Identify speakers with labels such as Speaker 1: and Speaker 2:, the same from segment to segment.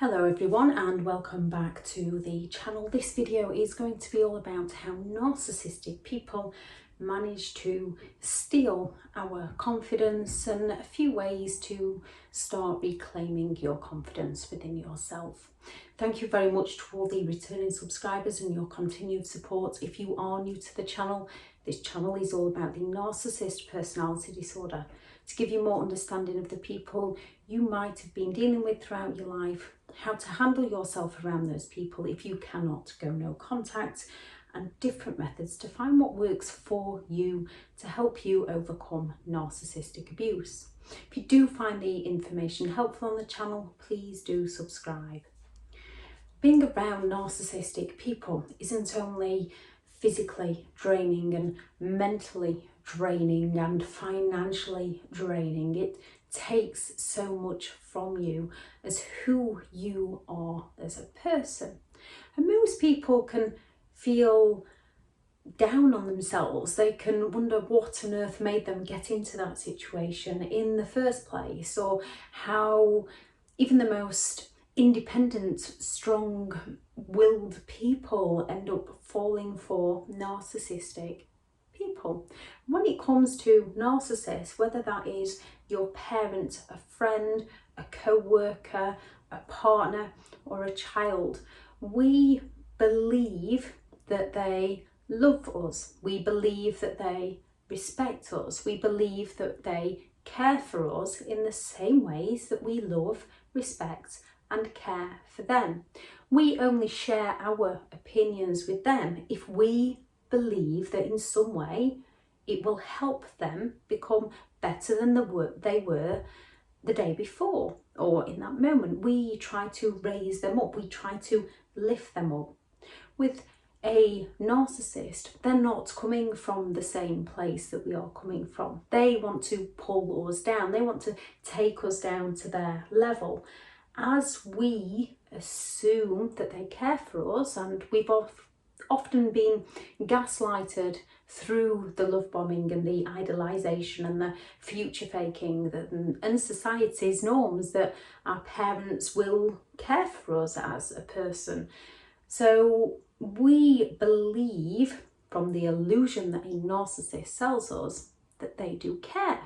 Speaker 1: Hello everyone and welcome back to the channel. This video is going to be all about how narcissistic people manage to steal our confidence and a few ways to start reclaiming your confidence within yourself. Thank you very much to all the returning subscribers and your continued support. If you are new to the channel, this channel is all about the narcissist personality disorder, to give you more understanding of the people you might have been dealing with throughout your life, how to handle yourself around those people if you cannot go no contact, and different methods to find what works for you to help you overcome narcissistic abuse. If you do find the information helpful on the channel, please do subscribe. Being around narcissistic people isn't only physically draining and mentally draining and financially draining. It takes so much from you as who you are as a person. And most people can feel down on themselves. They can wonder what on earth made them get into that situation in the first place, or how even the most independent, strong-willed people end up falling for narcissistic people. When it comes to narcissists, whether that is your parent, a friend, a co-worker, a partner, or a child, we believe that they love us. We believe that they respect us. We believe that they care for us in the same ways that we love, respect, and care for them. We only share our opinions with them if we believe that in some way it will help them become better than they were the day before, or in that moment. We try to raise them up, we try to lift them up. With a narcissist, they're not coming from the same place that we are coming from. They want to pull us down, they want to take us down to their level. As we assume that they care for us, and we've often been gaslighted through the love bombing and the idolization and the future faking and society's norms that our parents will care for us as a person. So we believe, from the illusion that a narcissist sells us, that they do care,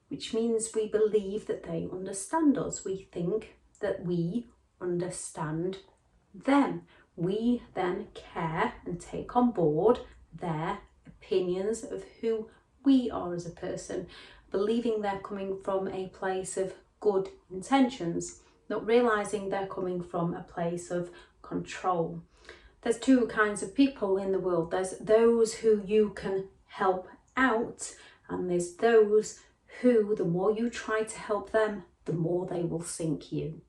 Speaker 1: which means we believe that they understand us. We think that we understand them. We then care and take on board their opinions of who we are as a person, believing they're coming from a place of good intentions, not realizing they're coming from a place of control. There's two kinds of people in the world. There's those who you can help out, and there's those who, the more you try to help them, the more they will sink you.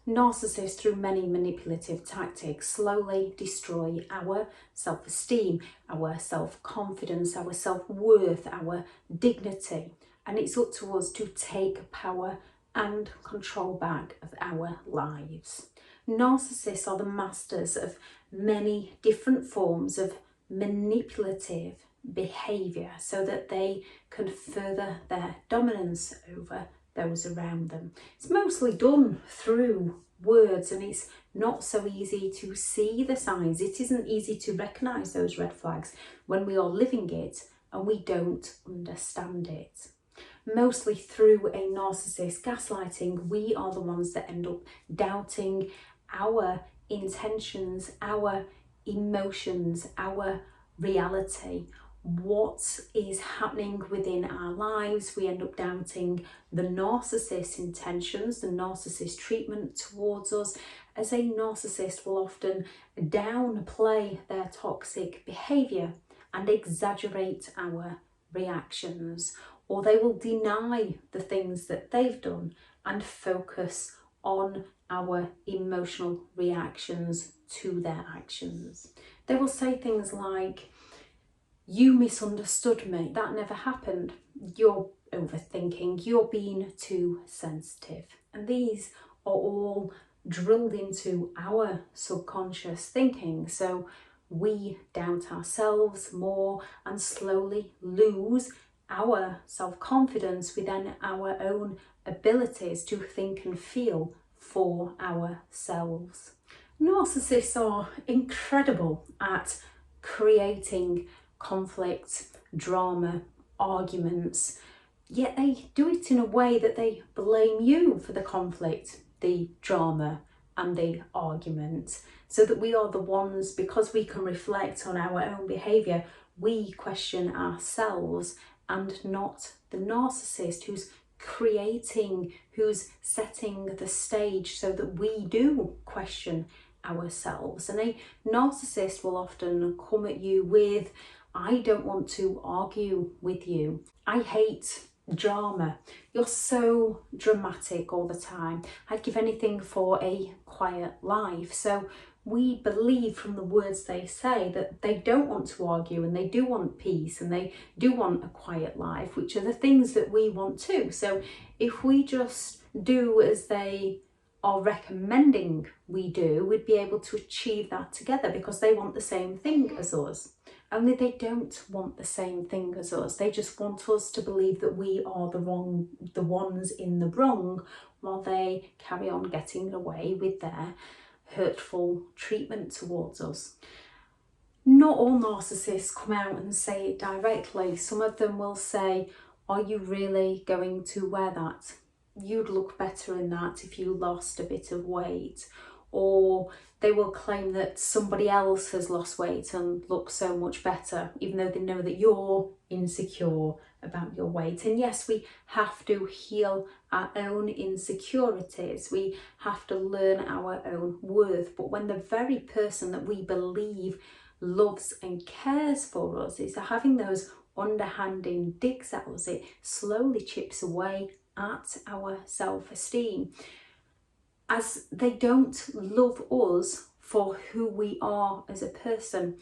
Speaker 1: Narcissists, through many manipulative tactics, slowly destroy our self-esteem, our self-confidence, our self-worth, our dignity. And it's up to us to take power and control back of our lives. Narcissists are the masters of many different forms of manipulative behaviour so that they can further their dominance over those around them. It's mostly done through words, and it's not so easy to see the signs. It isn't easy to recognise those red flags when we are living it and we don't understand it. Mostly through a narcissist gaslighting, we are the ones that end up doubting our intentions, our emotions, our reality, what is happening within our lives. We end up doubting the narcissist's intentions, the narcissist treatment towards us, as a narcissist will often downplay their toxic behaviour and exaggerate our reactions, or they will deny the things that they've done and focus on our emotional reactions to their actions. They will say things like, "You misunderstood me, that never happened, you're overthinking, you're being too sensitive." And these are all drilled into our subconscious thinking, so we doubt ourselves more and slowly lose our self-confidence within our own abilities to think and feel for ourselves. Narcissists are incredible at creating conflict, drama, arguments, yet they do it in a way that they blame you for the conflict, the drama and the argument, so that we are the ones, because we can reflect on our own behaviour, we question ourselves and not the narcissist who's creating, who's setting the stage so that we do question ourselves. And a narcissist will often come at you with, I don't want to argue with you. I hate drama. You're so dramatic all the time. I'd give anything for a quiet life. So we believe from the words they say that they don't want to argue, and they do want peace, and they do want a quiet life, which are the things that we want too. So if we just do as they are recommending we do, we'd be able to achieve that together, because they want the same thing as us. Only they don't want the same thing as us. They just want us to believe that we are the ones in the wrong, while they carry on getting away with their hurtful treatment towards us. Not all narcissists come out and say it directly. Some of them will say, are you really going to wear that? You'd look better in that if you lost a bit of weight. Or they will claim that somebody else has lost weight and looks so much better, even though they know that you're insecure about your weight. And yes, we have to heal our own insecurities. We have to learn our own worth. But when the very person that we believe loves and cares for us is having those underhanded digs at us, it slowly chips away at our self-esteem, as they don't love us for who we are as a person.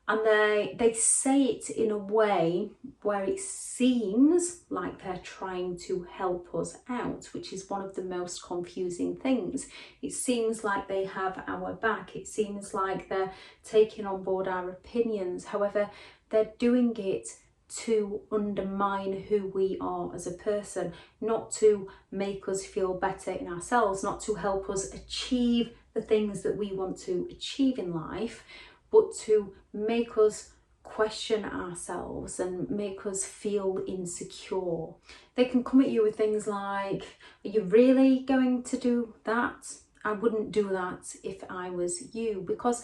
Speaker 1: And they say it in a way where it seems like they're trying to help us out, which is one of the most confusing things. It seems like they have our back. It seems like they're taking on board our opinions. However, they're doing it to undermine who we are as a person, not to make us feel better in ourselves, not to help us achieve the things that we want to achieve in life, but to make us question ourselves and make us feel insecure. They can come at you with things like, are you really going to do that? I wouldn't do that if I was you. Because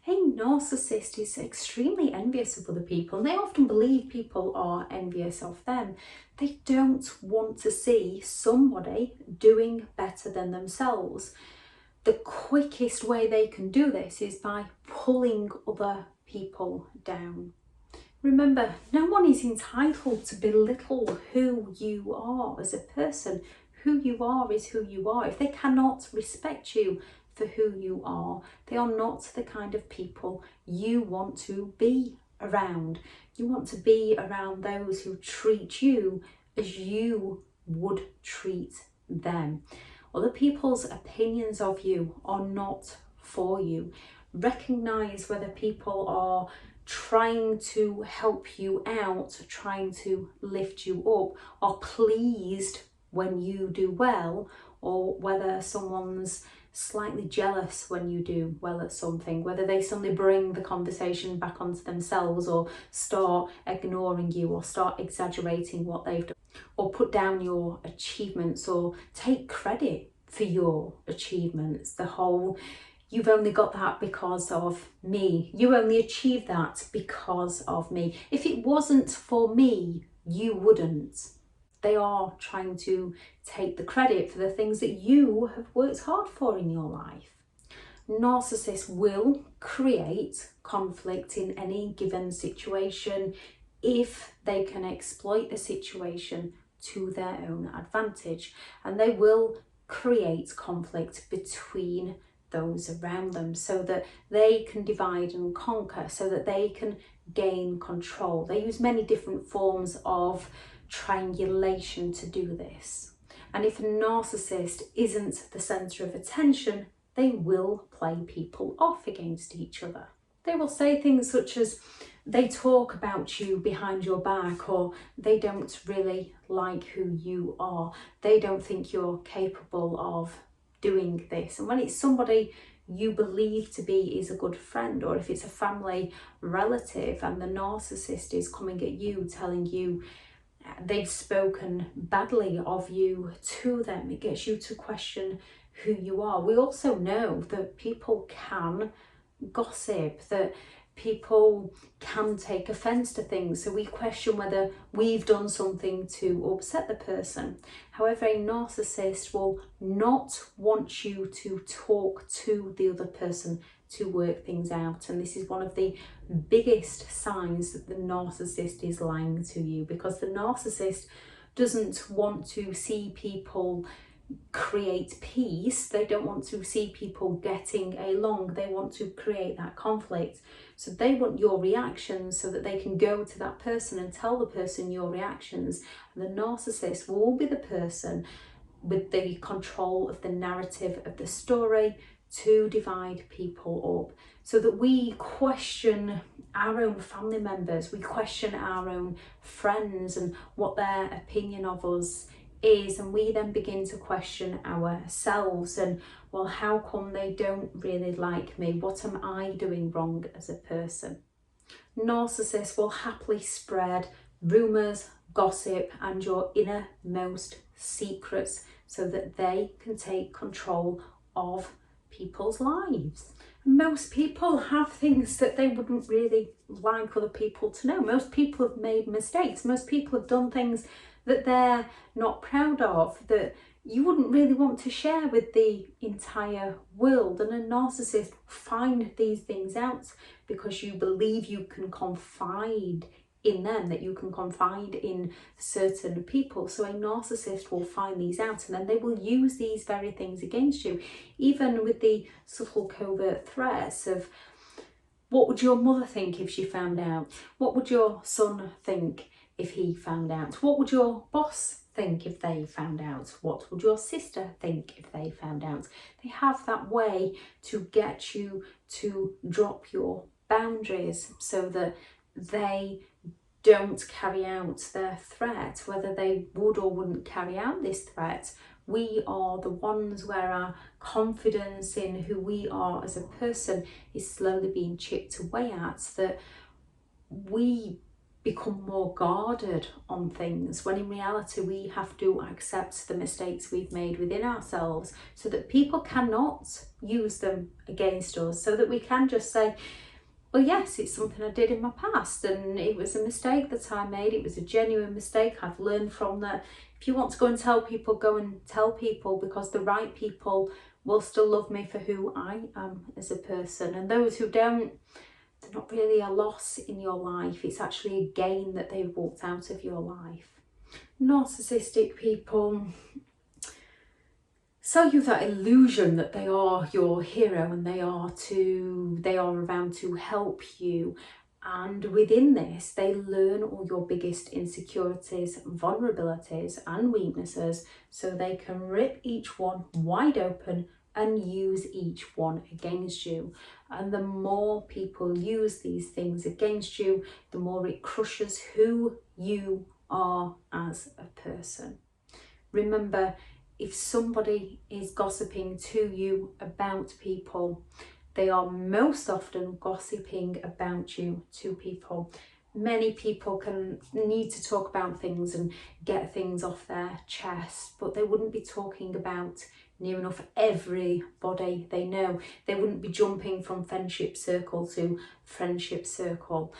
Speaker 1: a narcissist is extremely envious of other people, and they often believe people are envious of them. They don't want to see somebody doing better than themselves. The quickest way they can do this is by pulling other people down. Remember, no one is entitled to belittle who you are as a person. Who you are is who you are. If they cannot respect you for who you are, they are not the kind of people you want to be around. You want to be around those who treat you as you would treat them. Other people's opinions of you are not for you. Recognize whether people are trying to help you out, trying to lift you up, are pleased when you do well, or whether someone's slightly jealous when you do well at something, whether they suddenly bring the conversation back onto themselves, or start ignoring you, or start exaggerating what they've done, or put down your achievements, or take credit for your achievements. The whole, you've only got that because of me. You only achieved that because of me. If it wasn't for me, you wouldn't. They are trying to take the credit for the things that you have worked hard for in your life. Narcissists will create conflict in any given situation if they can exploit the situation to their own advantage, and they will create conflict between those around them so that they can divide and conquer, so that they can gain control. They use many different forms of triangulation to do this. And if a narcissist isn't the centre of attention, they will play people off against each other. They will say things such as, they talk about you behind your back, or they don't really like who you are. They don't think you're capable of doing this. And when it's somebody you believe to be is a good friend, or if it's a family relative and the narcissist is coming at you telling you they've spoken badly of you to them, it gets you to question who you are. We also know that people can gossip, that people can take offence to things, so we question whether we've done something to upset the person. However, a narcissist will not want you to talk to the other person to work things out, and this is one of the biggest signs that the narcissist is lying to you, because the narcissist doesn't want to see people create peace. They don't want to see people getting along. They want to create that conflict. So they want your reactions so that they can go to that person and tell the person your reactions. And the narcissist will be the person with the control of the narrative of the story to divide people up, so that we question our own family members, we question our own friends and what their opinion of us is, and we then begin to question ourselves and, well, how come they don't really like me? What am I doing wrong as a person? Narcissists will happily spread rumours, gossip and your innermost secrets so that they can take control of people's lives. Most people have things that they wouldn't really like other people to know. Most people have made mistakes. Most people have done things that they're not proud of, that you wouldn't really want to share with the entire world. And a narcissist will find these things out because you believe you can confide in them, that you can confide in certain people. So a narcissist will find these out, and then they will use these very things against you, even with the subtle covert threats of, what would your mother think if she found out? What would your son think if he found out? What would your boss think if they found out? What would your sister think if they found out? They have that way to get you to drop your boundaries so that they don't carry out their threat. Whether they would or wouldn't carry out this threat, we are the ones where our confidence in who we are as a person is slowly being chipped away at, that we become more guarded on things, when in reality we have to accept the mistakes we've made within ourselves so that people cannot use them against us, so that we can just say, well, yes, it's something I did in my past and it was a mistake that I made. It was a genuine mistake. I've learned from that. If you want to go and tell people, go and tell people, because the right people will still love me for who I am as a person. And those who don't, they're not really a loss in your life. It's actually a gain that they've walked out of your life. Narcissistic people sell you that illusion that they are your hero and they are around to help you, and within this they learn all your biggest insecurities, vulnerabilities and weaknesses, so they can rip each one wide open and use each one against you. And the more people use these things against you, the more it crushes who you are as a person. Remember, if somebody is gossiping to you about people, they are most often gossiping about you to people. Many people can need to talk about things and get things off their chest, but they wouldn't be talking about near enough everybody they know. They wouldn't be jumping from friendship circle to friendship circle.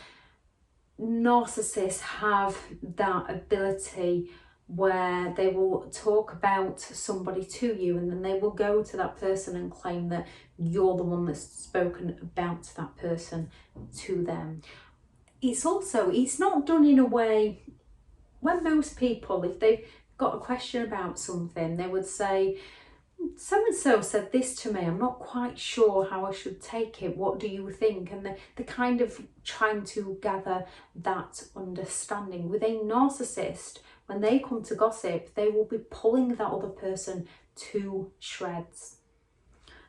Speaker 1: Narcissists have that ability where they will talk about somebody to you, and then they will go to that person and claim that you're the one that's spoken about that person to them. It's not done in a way when most people, if they've got a question about something, they would say, so-and-so said this to me, I'm not quite sure how I should take it, what do you think? And they're kind of trying to gather that understanding. With a narcissist, when they come to gossip, they will be pulling that other person to shreds.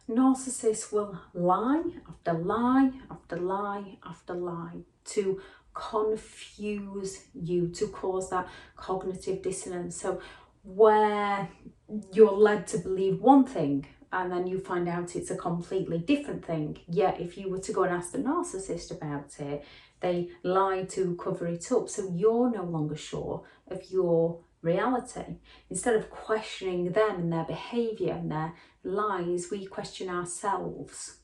Speaker 1: Narcissists will lie after lie after lie after lie to confuse you, to cause that cognitive dissonance. So where you're led to believe one thing and then you find out it's a completely different thing. Yet if you were to go and ask the narcissist about it, they lie to cover it up, so you're no longer sure of your reality. Instead of questioning them and their behaviour and their lies, we question ourselves.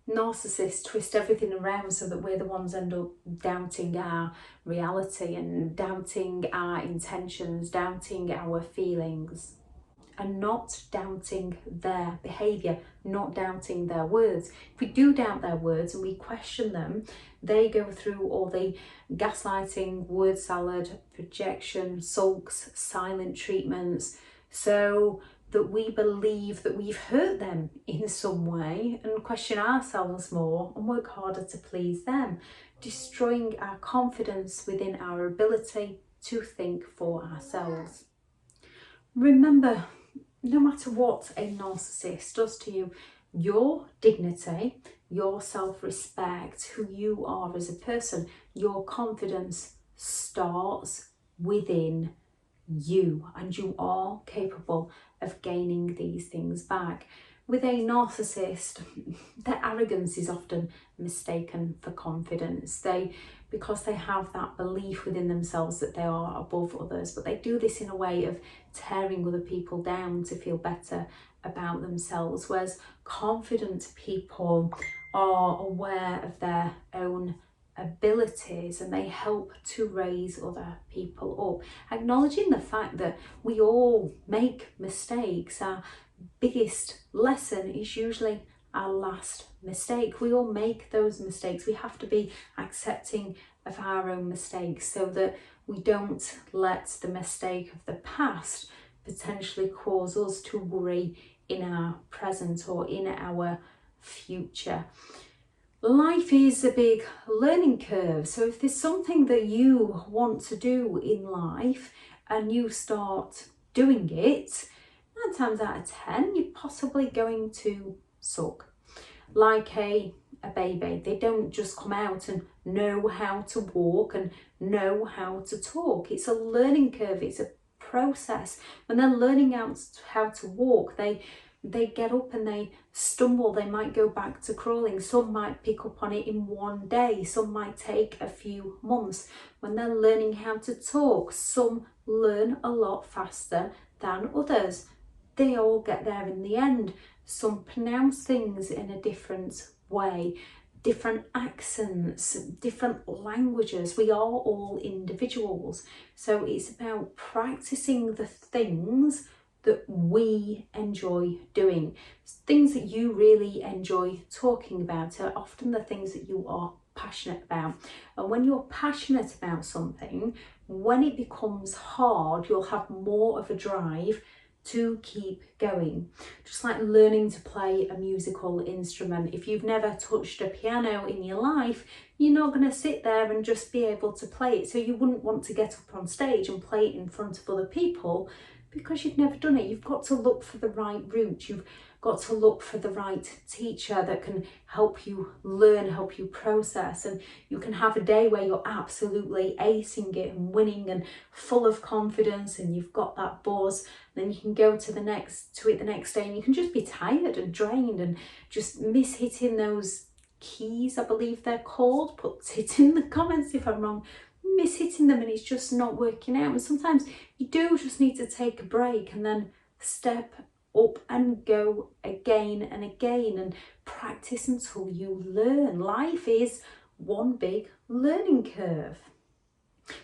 Speaker 1: Narcissists twist everything around so that we're the ones end up doubting our reality and doubting our intentions, doubting our feelings, and not doubting their behaviour, not doubting their words. If we do doubt their words and we question them, they go through all the gaslighting, word salad, projection, sulks, silent treatments, so that we believe that we've hurt them in some way and question ourselves more and work harder to please them, destroying our confidence within our ability to think for ourselves. Remember, no matter what a narcissist does to you, your dignity, your self-respect, who you are as a person, your confidence starts within you, and you are capable of gaining these things back. With a narcissist, their arrogance is often mistaken for confidence. Because they have that belief within themselves that they are above others, but they do this in a way of tearing other people down to feel better about themselves, whereas confident people are aware of their own abilities and they help to raise other people up, acknowledging the fact that we all make mistakes. Our biggest lesson is usually our last mistake. We all make those mistakes. We have to be accepting of our own mistakes so that we don't let the mistake of the past potentially cause us to worry in our present or in our future. Life is a big learning curve, so if there's something that you want to do in life and you start doing it, 9 times out of 10 you're possibly going to suck. Like a baby, they don't just come out and know how to walk and know how to talk. It's a learning curve, it's a process. When they're learning how to walk, they get up and they stumble, they might go back to crawling. Some might pick up on it in one day, some might take a few months. When they're learning how to talk, some learn a lot faster than others. They all get there in the end. Some pronounce things in a different way, different accents, different languages. We are all individuals. So it's about practicing the things that we enjoy doing. Things that you really enjoy talking about are often the things that you are passionate about. And when you're passionate about something, when it becomes hard, you'll have more of a drive to keep going. Just like learning to play a musical instrument. If you've never touched a piano in your life, you're not going to sit there and just be able to play it. So you wouldn't want to get up on stage and play it in front of other people because you've never done it. You've got to look for the right route. You've got to look for the right teacher that can help you learn, help you process, and you can have a day where you're absolutely acing it and winning and full of confidence and you've got that buzz. Then you can go to it the next day and you can just be tired and drained and just miss hitting those keys, I believe they're called. Put it in the comments if I'm wrong. Miss hitting them and it's just not working out. And sometimes you do just need to take a break and then step up and go again and again and practice until you learn. Life is one big learning curve.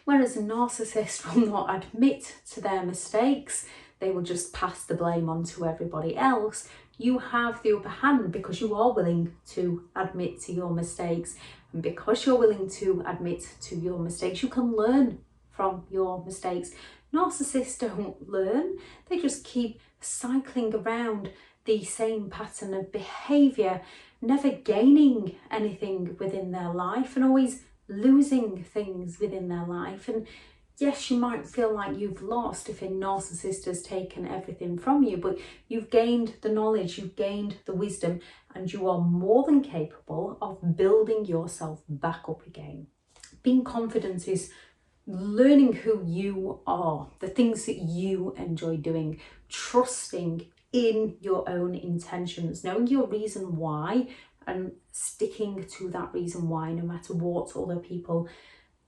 Speaker 1: Whereas a narcissist will not admit to their mistakes, they will just pass the blame on to everybody else. You have the upper hand because you are willing to admit to your mistakes. And because you're willing to admit to your mistakes, you can learn from your mistakes. Narcissists don't learn, they just keep cycling around the same pattern of behaviour, never gaining anything within their life and always losing things within their life. And yes, you might feel like you've lost if a narcissist has taken everything from you, but you've gained the knowledge, you've gained the wisdom, and you are more than capable of building yourself back up again. Being confident is learning who you are, the things that you enjoy doing, trusting in your own intentions, knowing your reason why and sticking to that reason why, no matter what other people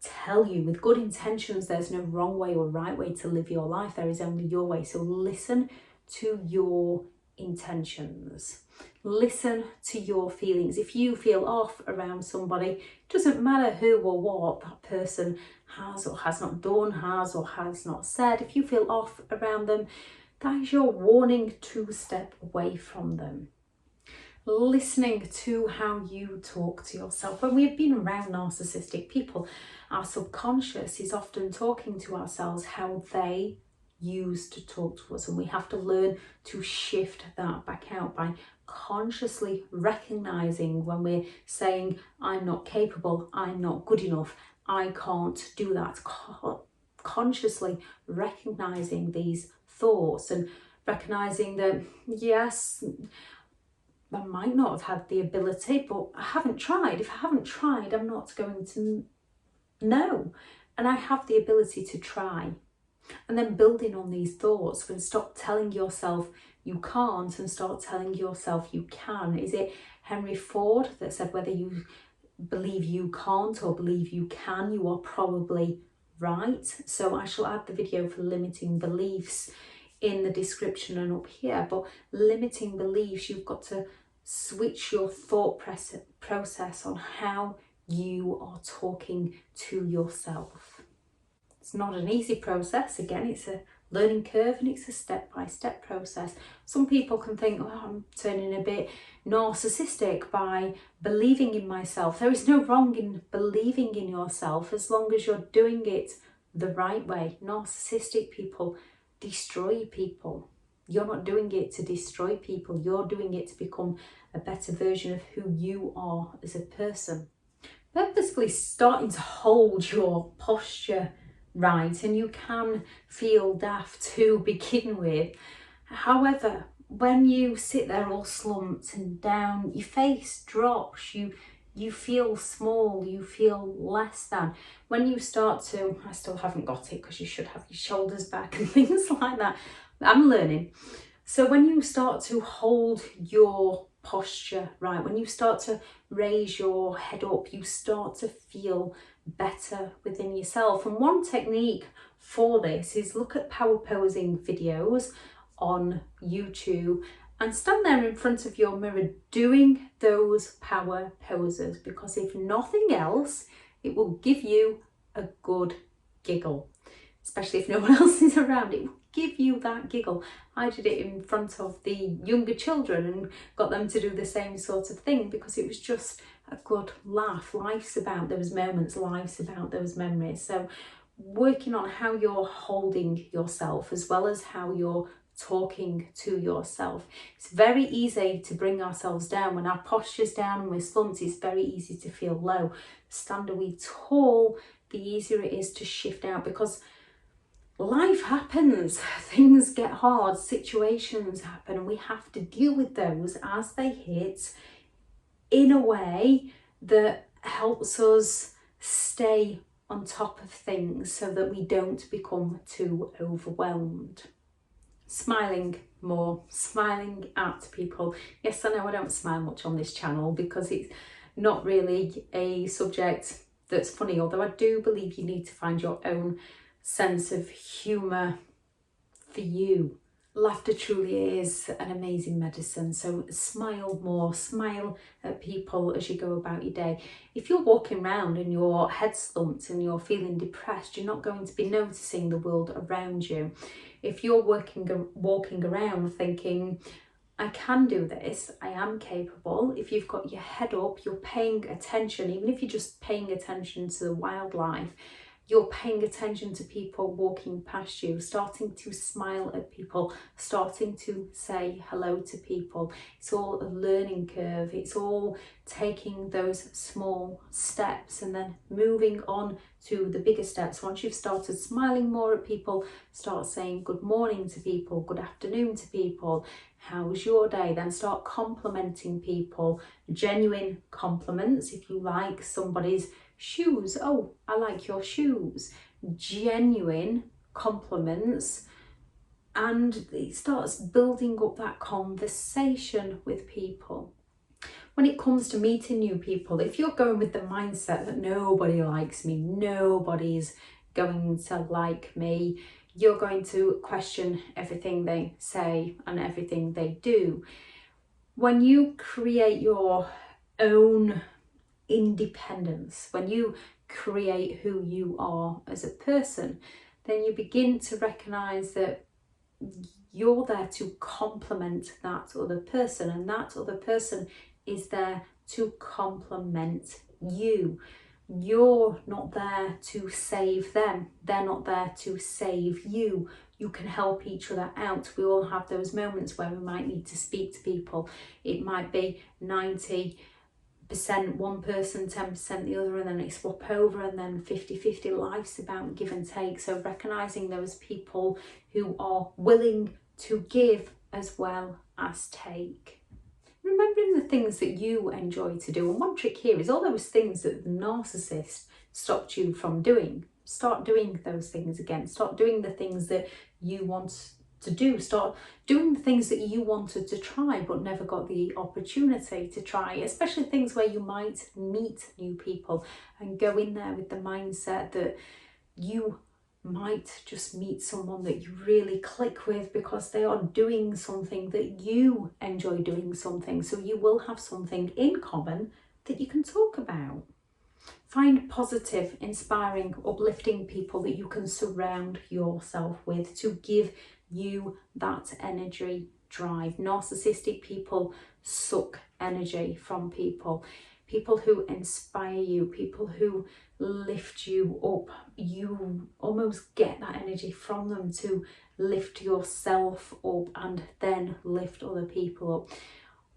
Speaker 1: tell you. With good intentions, there's no wrong way or right way to live your life. There is only your way. So listen to your intentions. Listen to your feelings. If you feel off around somebody, it doesn't matter who or what that person has or has not done, has or has not said. If you feel off around them, that is your warning to step away from them. Listening to how you talk to yourself. When we've been around narcissistic people, our subconscious is often talking to ourselves how they used to talk to us, and we have to learn to shift that back out by consciously recognizing when we're saying, I'm not capable, I'm not good enough, I can't do that. Consciously recognizing these thoughts and recognizing that, yes, I might not have had the ability, but I haven't tried. If I haven't tried, I'm not going to know. And I have the ability to try. And then building on these thoughts, when stop telling yourself you can't and start telling yourself you can. Is it Henry Ford that said, whether you believe you can't or believe you can, you are probably right? So I shall add the video for limiting beliefs in the description and up here. But limiting beliefs, you've got to switch your thought process on how you are talking to yourself. It's not an easy process. Again, it's a learning curve and it's a step-by-step process. Some people can think, oh, I'm turning a bit narcissistic by believing in myself. There is no wrong in believing in yourself as long as you're doing it the right way. Narcissistic people destroy people. You're not doing it to destroy people. You're doing it to become a better version of who you are as a person. Purposefully starting to hold your posture right, and you can feel daft to begin with. However, when you sit there all slumped and down, your face drops, you feel small, you feel less than. When you start to, I still haven't got it because you should have your shoulders back and things like that. I'm learning. So when you start to hold your posture right, when you start to raise your head up, you start to feel better within yourself. And one technique for this is look at power posing videos on YouTube and stand there in front of your mirror doing those power poses, because if nothing else, it will give you a good giggle, especially if no one else is around. It will give you that giggle. I did it in front of the younger children and got them to do the same sort of thing because it was just a good laugh. Life's about those moments, life's about those memories. So working on how you're holding yourself as well as how you're talking to yourself. It's very easy to bring ourselves down. When our posture's down and we're slumped, it's very easy to feel low. Stand a wee tall, the easier it is to shift out, because life happens, things get hard, situations happen, and we have to deal with those as they hit in a way that helps us stay on top of things so that we don't become too overwhelmed. Smiling more, smiling at people. Yes, I know I don't smile much on this channel because it's not really a subject that's funny, although I do believe you need to find your own sense of humour for you. Laughter truly is an amazing medicine, so smile more, smile at people as you go about your day. If you're walking around and your head's slumped and you're feeling depressed, you're not going to be noticing the world around you. If you're walking around thinking, I can do this, I am capable, if you've got your head up, you're paying attention, even if you're just paying attention to the wildlife, you're paying attention to people walking past you, starting to smile at people, starting to say hello to people. It's all a learning curve. It's all taking those small steps and then moving on to the bigger steps. Once you've started smiling more at people, start saying good morning to people, good afternoon to people, how's your day? Then start complimenting people, genuine compliments. If you like somebody's shoes, oh, I like your shoes. Genuine compliments and it starts building up that conversation with people. When it comes to meeting new people, if you're going with the mindset that nobody likes me, nobody's going to like me, you're going to question everything they say and everything they do. When you create your own independence, when you create who you are as a person, then you begin to recognize that you're there to complement that other person, and that other person is there to complement you. You're not there to save them, they're not there to save you. You can help each other out. We all have those moments where we might need to speak to people. It might be 90% one person, 10% the other, and then it swap over, and then 50-50. Life's about give and take. So recognising those people who are willing to give as well as take. Remembering the things that you enjoy to do. And one trick here is all those things that the narcissist stopped you from doing. Start doing those things again. Start doing the things that you want to do. Start doing the things that you wanted to try but never got the opportunity to try, especially things where you might meet new people, and go in there with the mindset that you might just meet someone that you really click with because they are doing something that you enjoy doing something. So you will have something in common that you can talk about. Find positive, inspiring, uplifting people that you can surround yourself with to give you that energy drive. Narcissistic people suck energy from people. People who inspire you, people who lift you up, you almost get that energy from them to lift yourself up and then lift other people up.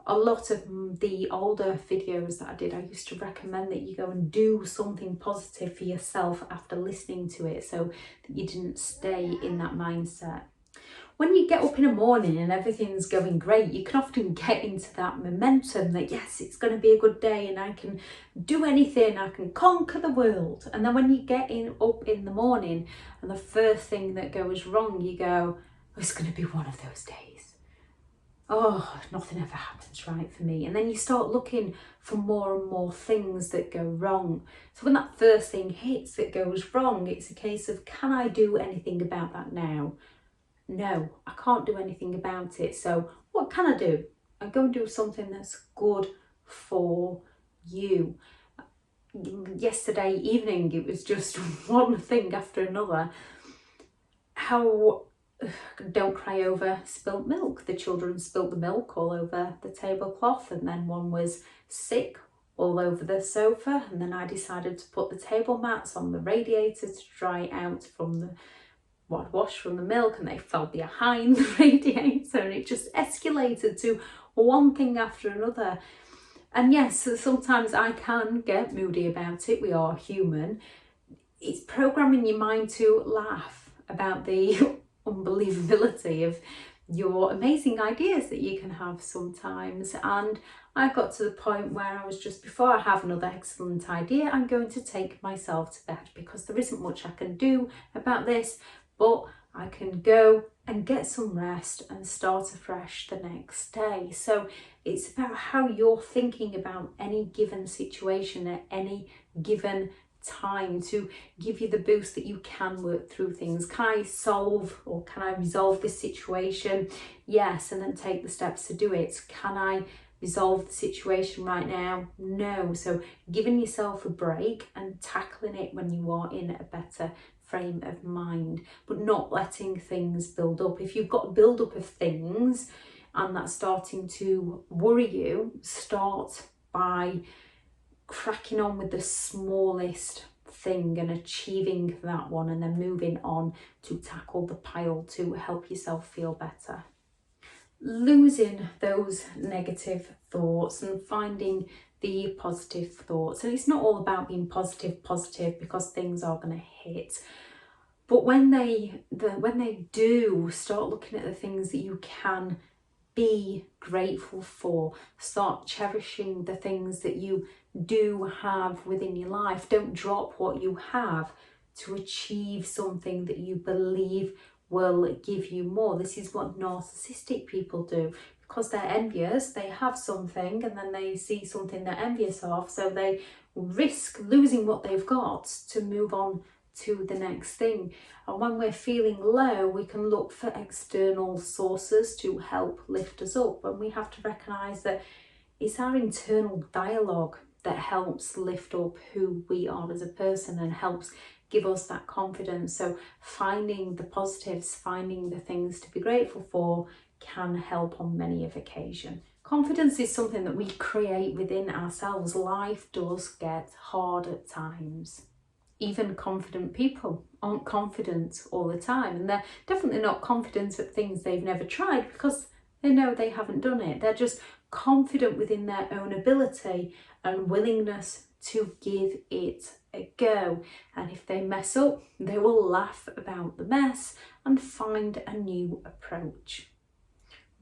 Speaker 1: A lot of the older videos that I did, I used to recommend that you go and do something positive for yourself after listening to it, so that you didn't stay in that mindset. When you get up in the morning and everything's going great, you can often get into that momentum that yes, it's going to be a good day and I can do anything, I can conquer the world. And then when you get up in the morning and the first thing that goes wrong, you go, oh, it's going to be one of those days. Oh, nothing ever happens right for me. And then you start looking for more and more things that go wrong. So when that first thing hits that goes wrong, it's a case of, can I do anything about that now? No, I can't do anything about it. So what can I do? I go and do something that's good for you. Yesterday evening, it was just one thing after another. How don't cry over spilt milk. The children spilt the milk all over the tablecloth, and then one was sick all over the sofa, and then I decided to put the table mats on the radiator to dry out from the wash from the milk, and they fell behind the radiator, and it just escalated to one thing after another. And yes, sometimes I can get moody about it. We are human. It's programming your mind to laugh about the unbelievability of your amazing ideas that you can have sometimes. And I got to the point where I was just, before I have another excellent idea, I'm going to take myself to bed, because there isn't much I can do about this, but I can go and get some rest and start afresh the next day. So it's about how you're thinking about any given situation at any given time to give you the boost that you can work through things. Can I solve, or can I resolve this situation? Yes, and then take the steps to do it. Can I resolve the situation right now? No. So giving yourself a break and tackling it when you are in a better frame of mind, but not letting things build up. If you've got a build up of things and that's starting to worry you, start by cracking on with the smallest thing and achieving that one, and then moving on to tackle the pile to help yourself feel better. Losing those negative thoughts and finding the positive thoughts. And it's not all about being positive, because things are going to hit. But when they do, start looking at the things that you can be grateful for. Start cherishing the things that you do have within your life. Don't drop what you have to achieve something that you believe will give you more. This is what narcissistic people do. Because they're envious, they have something and then they see something they're envious of, so they risk losing what they've got to move on to the next thing. And when we're feeling low, we can look for external sources to help lift us up, and we have to recognise that it's our internal dialogue that helps lift up who we are as a person and helps give us that confidence. So finding the positives, finding the things to be grateful for, can help on many of occasions. Confidence is something that we create within ourselves. Life does get hard at times. Even confident people aren't confident all the time, and they're definitely not confident at things they've never tried because they know they haven't done it. They're just confident within their own ability and willingness to give it a go. And if they mess up, they will laugh about the mess and find a new approach.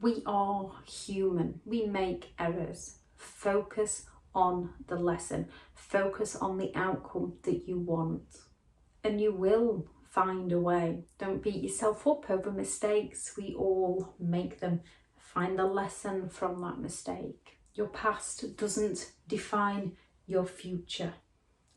Speaker 1: We are human. We make errors. Focus on the lesson. Focus on the outcome that you want. And you will find a way. Don't beat yourself up over mistakes. We all make them. Find the lesson from that mistake. Your past doesn't define your future.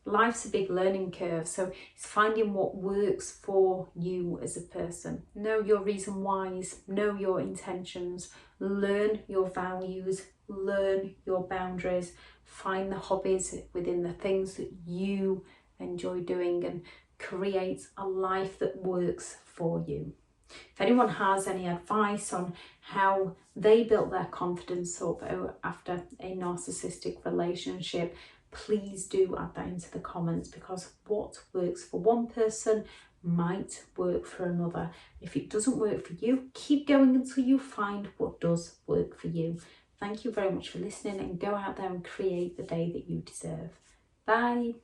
Speaker 1: Life's a big learning curve, so it's finding what works for you as a person. Know your reason whys, know your intentions, learn your values, learn your boundaries, find the hobbies within the things that you enjoy doing, and create a life that works for you. If anyone has any advice on how they built their confidence up after a narcissistic relationship, please do add that into the comments, because what works for one person might work for another. If it doesn't work for you, keep going until you find what does work for you. Thank you very much for listening, and go out there and create the day that you deserve. Bye.